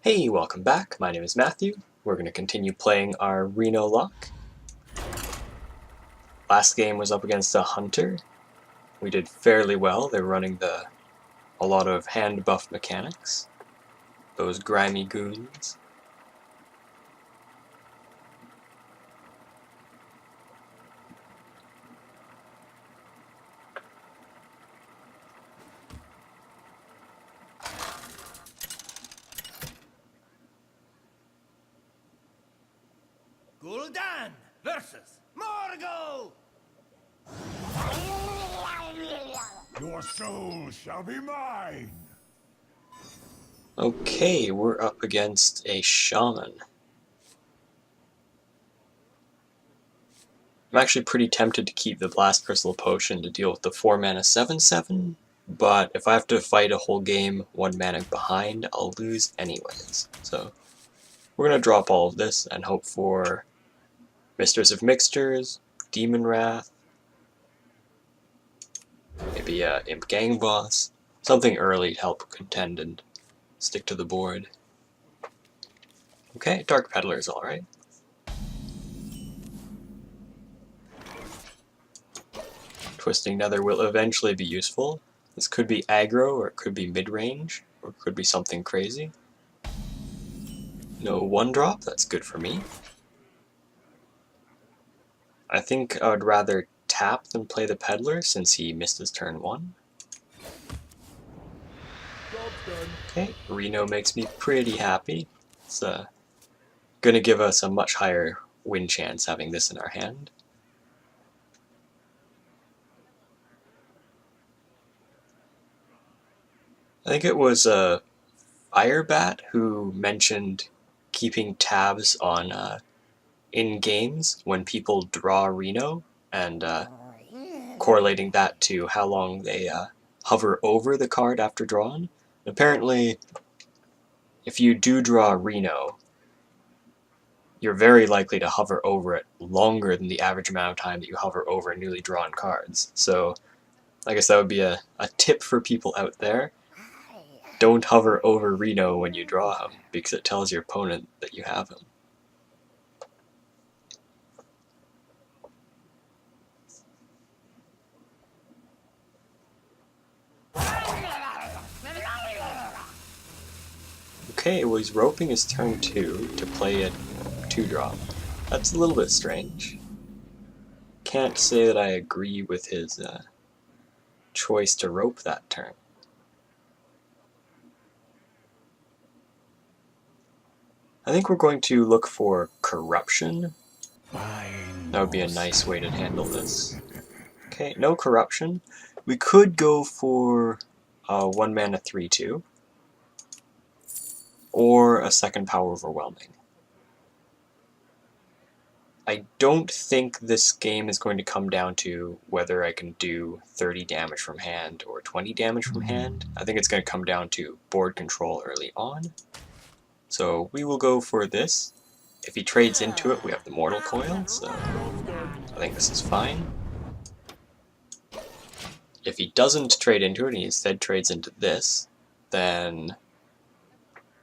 Hey, welcome back. My name is Matthew. We're going to continue playing our Reno lock. Last game was up against a hunter. We did fairly well. They're running a lot of hand buff mechanics. Those grimy goons. Gul'dan versus Morgul! Your soul shall be mine! Okay, we're up against a shaman. I'm actually pretty tempted to keep the Blast Crystal Potion to deal with the 4 mana 7/7, but if I have to fight a whole game 1 mana behind, I'll lose anyways. So we're going to drop all of this and hope for Mistress of Mixtures, Demon Wrath, maybe Imp Gang Boss, something early to help contend and stick to the board. Okay, Dark Peddler is alright. Twisting Nether will eventually be useful. This could be aggro, or it could be mid-range, or it could be something crazy. No 1-drop, that's good for me. I think I would rather tap than play the Peddler since he missed his turn 1. Okay, Reno makes me pretty happy. It's gonna give us a much higher win chance having this in our hand. I think it was Firebat who mentioned keeping tabs on in games when people draw Reno and correlating that to how long they hover over the card after drawing. Apparently, if you do draw Reno, you're very likely to hover over it longer than the average amount of time that you hover over newly drawn cards. So I guess that would be a tip for people out there. Don't hover over Reno when you draw him, because it tells your opponent that you have him. Okay, well, he's roping his turn 2 to play a 2-drop. That's a little bit strange. Can't say that I agree with his choice to rope that turn. I think we're going to look for Corruption. That would be a nice way to handle this. Okay, no Corruption. We could go for 1 mana 3/2. Or a second Power Overwhelming. I don't think this game is going to come down to whether I can do 30 damage from hand or 20 damage from hand. I think it's going to come down to board control early on. So we will go for this. If he trades into it, we have the Mortal Coil, so I think this is fine. If he doesn't trade into it and he instead trades into this, then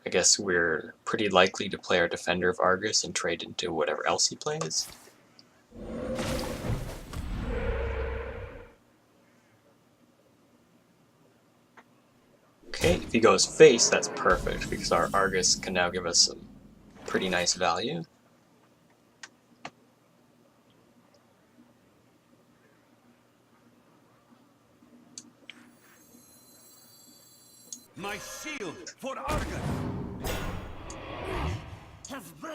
I guess we're pretty likely to play our Defender of Argus and trade into whatever else he plays. Okay, if he goes face, that's perfect, because our Argus can now give us some pretty nice value. My shield for Argus!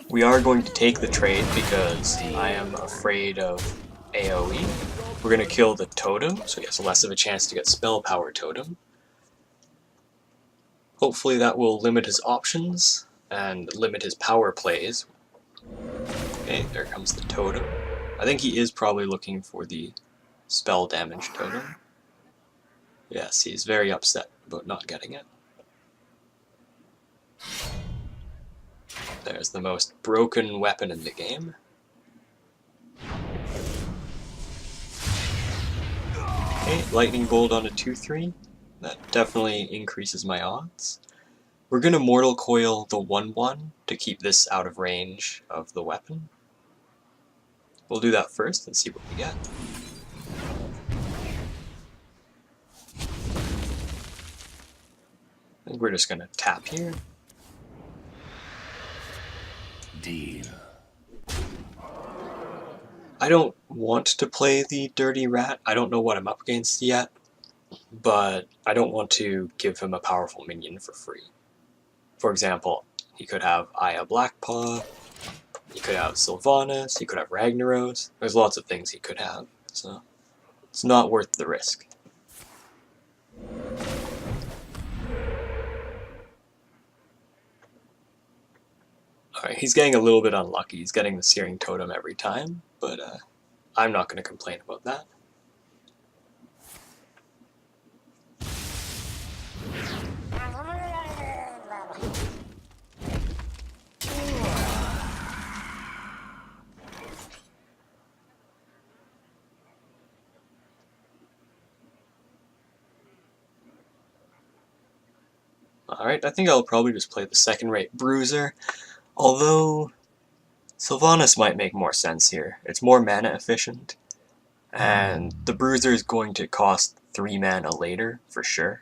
We are going to take the trade because I am afraid of AoE. We're going to kill the totem, so he has less of a chance to get spell power totem. Hopefully that will limit his options and limit his power plays. Okay, there comes the totem. I think he is probably looking for the spell damage totem. Yes, he's very upset about not getting it. There's the most broken weapon in the game. Okay, Lightning Bolt on a 2/3. That definitely increases my odds. We're going to Mortal Coil the 1/1 to keep this out of range of the weapon. We'll do that first and see what we get. I think we're just going to tap here. Deal. I don't want to play the Dirty Rat. I don't know what I'm up against yet, but I don't want to give him a powerful minion for free. For example, he could have Aya Blackpaw, he could have Sylvanas, he could have Ragnaros. There's lots of things he could have, so it's not worth the risk. Alright, he's getting a little bit unlucky. He's getting the Searing Totem every time, but I'm not going to complain about that. Alright, I think I'll probably just play the second-rate Bruiser, although Sylvanas might make more sense here. It's more mana efficient, and the Bruiser is going to cost 3 mana later, for sure.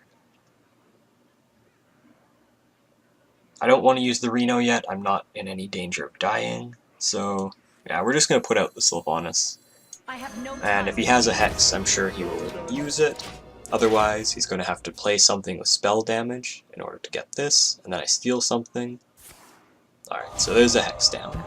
I don't want to use the Reno yet, I'm not in any danger of dying, so yeah, we're just going to put out the Sylvanas. And if he has a Hex, I'm sure he will use it. Otherwise, he's going to have to play something with spell damage in order to get this, and then I steal something. Alright, so there's a Hex down.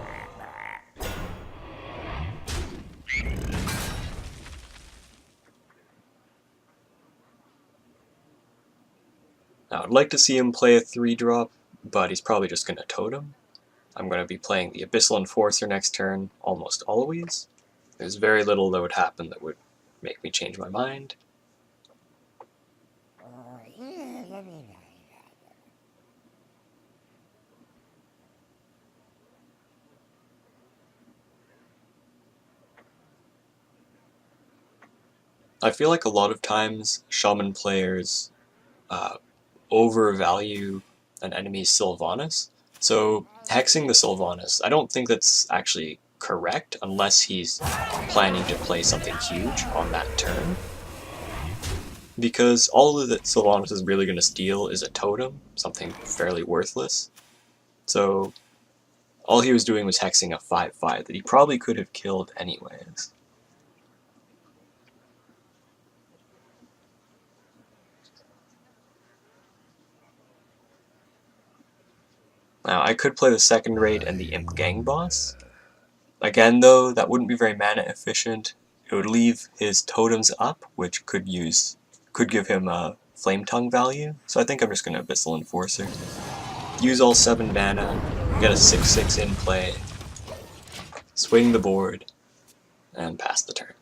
Now, I'd like to see him play a 3-drop, but he's probably just going to Totem. I'm going to be playing the Abyssal Enforcer next turn, almost always. There's very little that would happen that would make me change my mind. I feel like a lot of times Shaman players overvalue an enemy's Sylvanas. So hexing the Sylvanas, I don't think that's actually correct unless he's planning to play something huge on that turn. Because all that Sylvanas is really going to steal is a totem, something fairly worthless. So all he was doing was hexing a 5/5 that he probably could have killed anyways. Now, I could play the second raid and the Imp Gang Boss. Again, though, that wouldn't be very mana efficient. It would leave his totems up, which could give him a Flame Tongue value. So I think I'm just going to Abyssal Enforcer. Use all 7 mana, get a 6/6 in play, swing the board, and pass the turn.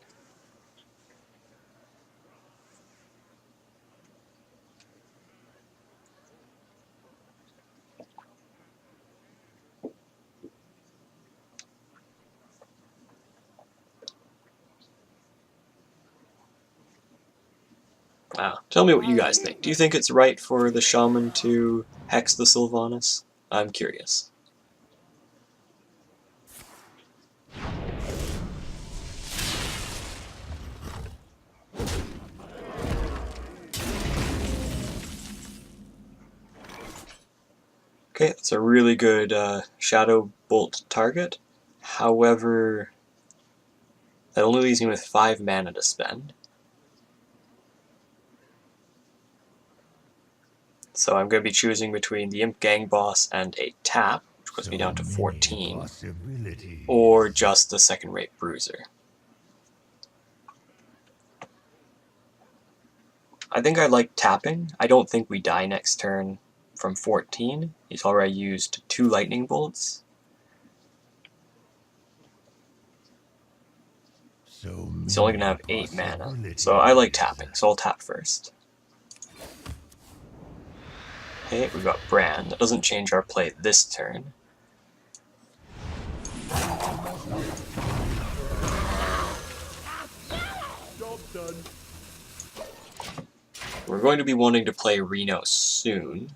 Wow. Tell me what you guys think. Do you think it's right for the Shaman to hex the Sylvanas? I'm curious. Okay, that's a really good Shadow Bolt target. However, that only leaves me with 5 mana to spend. So I'm going to be choosing between the Imp Gang Boss and a tap, which puts me down to 14, or just the second-rate Bruiser. I think I like tapping. I don't think we die next turn from 14. He's already used 2 Lightning Bolts. He's only going to have 8 mana, so I like tapping, so I'll tap first. Okay, we got Brand. That doesn't change our play this turn. We're going to be wanting to play Reno soon.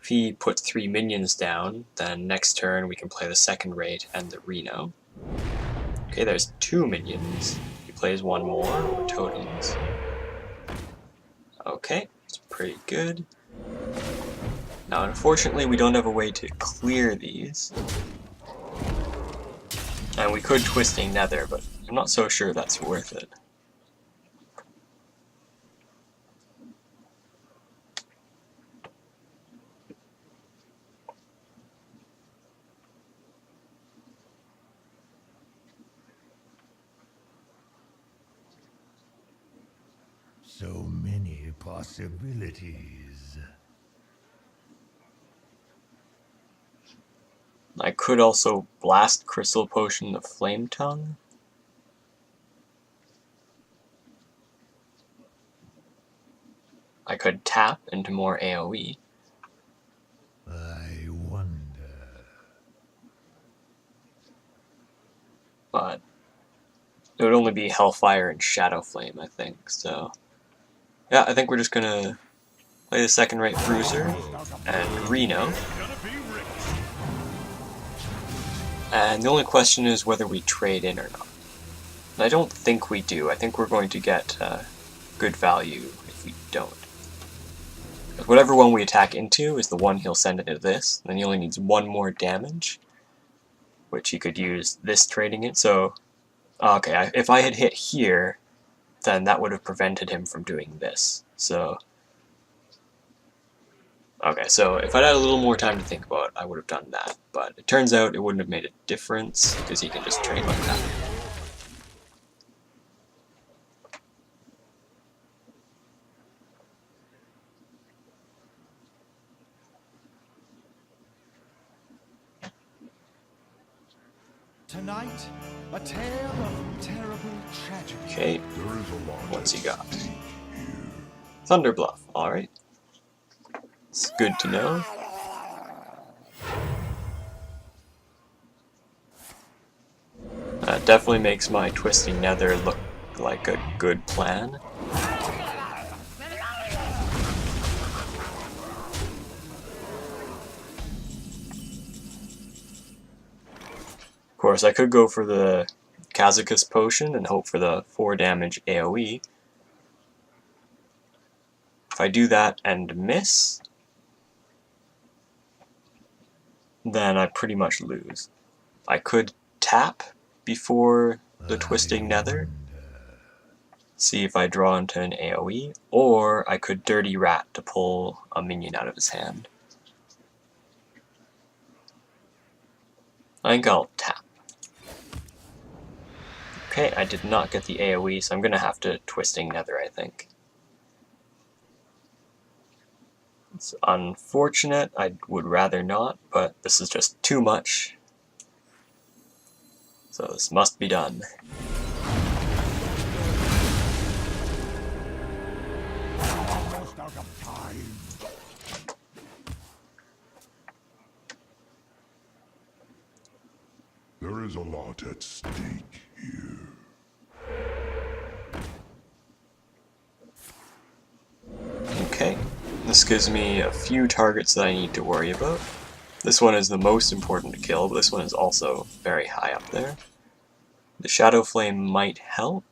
If he puts 3 minions down, then next turn we can play the second raid and the Reno. Okay, there's 2 minions. He plays 1 more, or totems. Okay, it's pretty good. Now, unfortunately, we don't have a way to clear these. And we could Twisting Nether, but I'm not so sure that's worth it. So many possibilities. I could also blast Crystal Potion the Flame Tongue. I could tap into more AoE. I wonder. But it would only be Hellfire and Shadow Flame, I think, so... Yeah, I think we're just gonna play the second rate Bruiser and Reno. And the only question is whether we trade in or not. And I don't think we do. I think we're going to get good value if we don't. Because whatever one we attack into is the one he'll send into this, and then he only needs 1 more damage, which he could use this trading it. So, okay, if I had hit here, then that would have prevented him from doing this. So, okay, so if I'd had a little more time to think about it, I would have done that. But it turns out it wouldn't have made a difference, because he can just trade like that. Tonight, a tale of terrible tragedy. Okay, what's he got? Thunder Bluff, alright. It's good to know. That definitely makes my Twisting Nether look like a good plan. Of course, I could go for the Kazakus Potion and hope for the 4 damage AoE. If I do that and miss, then I pretty much lose. I could tap before the Twisting Nether, see if I draw into an AoE, or I could Dirty Rat to pull a minion out of his hand. I think I'll tap. Okay, I did not get the AoE, so I'm going to have to Twisting Nether, I think. It's unfortunate, I would rather not, but this is just too much. So this must be done. Almost out of time. There is a lot at stake here. Okay, this gives me a few targets that I need to worry about. This one is the most important to kill, but this one is also very high up there. The Shadow Flame might help.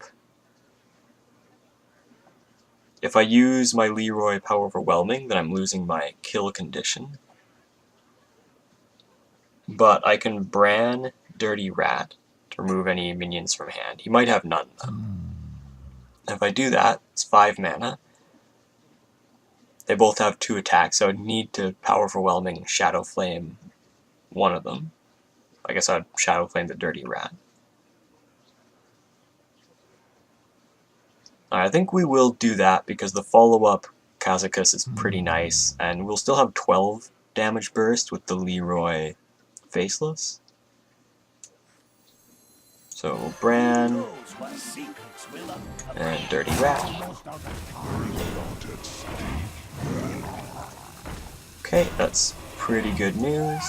If I use my Leroy Power Overwhelming, then I'm losing my kill condition. But I can Bran Dirty Rat to remove any minions from hand. He might have none, though. If I do that, it's 5 mana. They both have 2 attacks, so I'd need to Power Overwhelming Shadow Flame one of them. I guess I'd Shadow Flame the Dirty Rat. I think we will do that because the follow-up Kazakus is pretty nice, and we'll still have 12 damage burst with the Leroy Faceless. So Bran and Dirty Rat. Okay, that's pretty good news.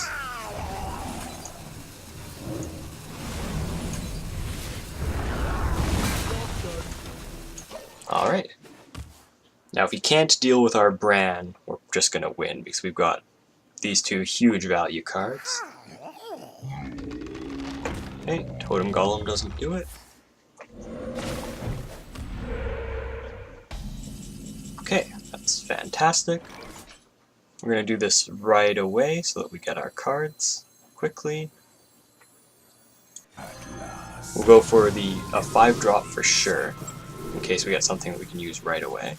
Alright. Now if he can't deal with our Bran, we're just gonna win because we've got these two huge value cards. Okay, Totem Golem doesn't do it. Okay, that's fantastic. We're going to do this right away so that we get our cards quickly. We'll go for the 5-drop for sure, in case we get something that we can use right away.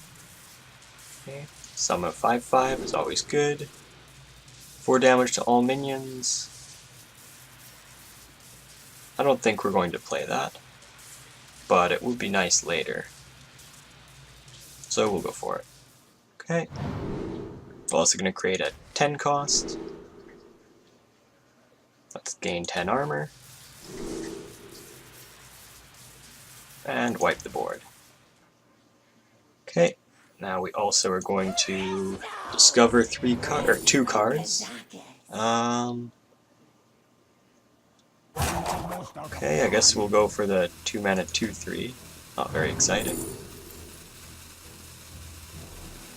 Okay. Summon 5/5 is always good. 4 damage to all minions. I don't think we're going to play that, but it would be nice later. So we'll go for it. Okay. We're also going to create a 10 cost. Let's gain 10 armor. And wipe the board. Okay. Now we also are going to discover 2 cards. Okay, I guess we'll go for the 2-mana 2/3. Not very exciting.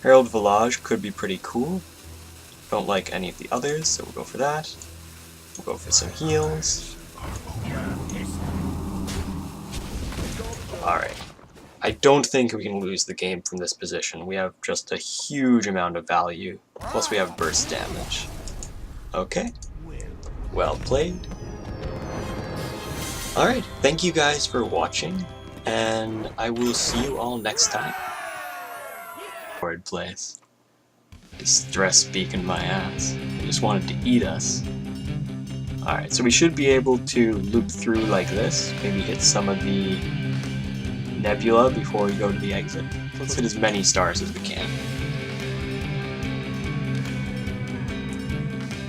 Herald Village could be pretty cool. Don't like any of the others, so we'll go for that. We'll go for some heals. Alright. I don't think we can lose the game from this position. We have just a huge amount of value. Plus we have burst damage. Okay. Well played. Alright, thank you guys for watching, and I will see you all next time. Word place. Stress beacon my ass. I just wanted to eat us. Alright, so we should be able to loop through like this. Maybe hit some of the nebula before we go to the exit. Let's hit as many stars as we can.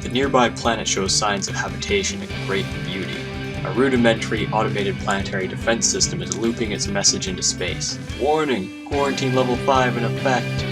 The nearby planet shows signs of habitation and great beauty. A rudimentary automated planetary defense system is looping its message into space. Warning! Quarantine level 5 in effect!